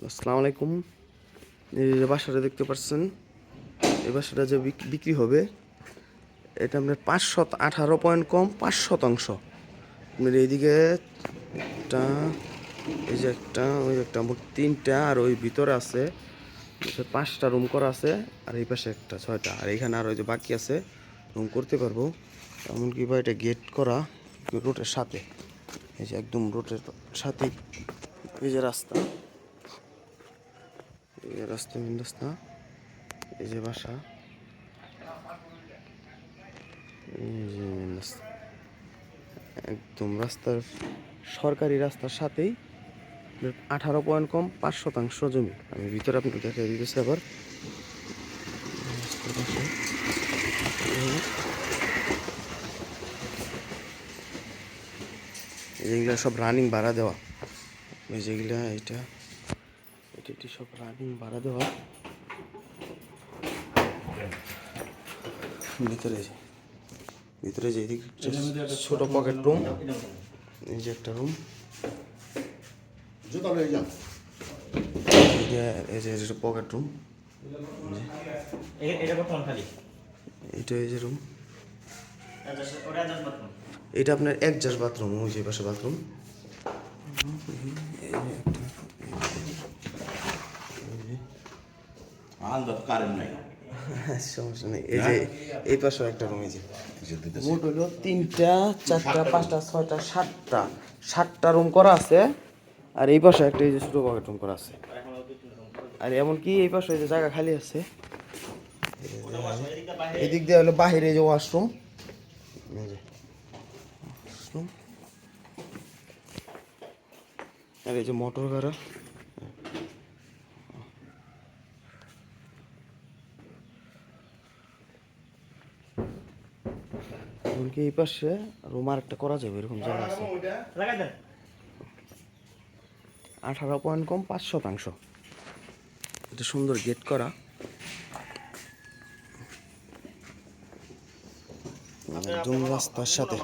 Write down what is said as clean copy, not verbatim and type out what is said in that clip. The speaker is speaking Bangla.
আসসালামু আলাইকুম। এই যে বাসাটা দেখতে পাচ্ছেন, এই বাসাটা যে বিক্রি হবে, এটা আপনার 518 পয়েন্ট কম 5%। আপনার এইদিকে একটা, এই যে একটা, ওই একটা, মোট 3টা, আর ওই ভিতরে আছে 5টা রুম করা আছে, আর এই পাশে একটা 6টা, আর এইখানে আর ওই যে বাকি আছে রুম করতে পারবো। এমনকি বা এটা গেট করা রোডের সাথে, এই যে একদম রোডের সাথে, এই যে রাস্তা, এই যে রাস্তা, মেন রাস্তা, এই যে বাসা, এই যে মেন রাস্তা, একদম রাস্তার, সরকারি রাস্তার সাথেই 18 পয়েন্ট কম 5% জমি। আমি ভিতরে আপনাকে দেখাই দিতেছি আবার। রাস্তার পাশে এইগুলা সব রানিং ভাড়া দেওয়া, এই যেগুলা, এটা এটা এটি সব রানিং ভাড়া দেওয়া। ভিতরে যে, ভিতরে যে এদিকে ছোট পকেট রুম, এই যে একটা রুম, এই যে পকেট রুম, এইটা এই যে রুম, এটা আপনার অ্যাডজাস্ট বাথরুম, ওই যে পাশে বাথরুম, সমস্যা নেই। এই যে এই পাশে একটা রুম, এই যে মোট হলো 3টা 4টা 5টা 6টা 7টা রুম করা আছে, আর এই পাশে একটা এই যে ছোট পকেট রুম করা আছে, আর এমনকি এই পাশে যে জায়গা খালি আছে, এদিক দিয়ে হলো বাহিরে যে ওয়াশরুম, আর এই যে মোটর গাড়া, এমনকি এই পাশে রুম আর একটা করা যাবে, এরকম জায়গা আছে। 18 পয়েন্ট কম 5%। এটা সুন্দর গেট করা, একদম রাস্তার সাথে।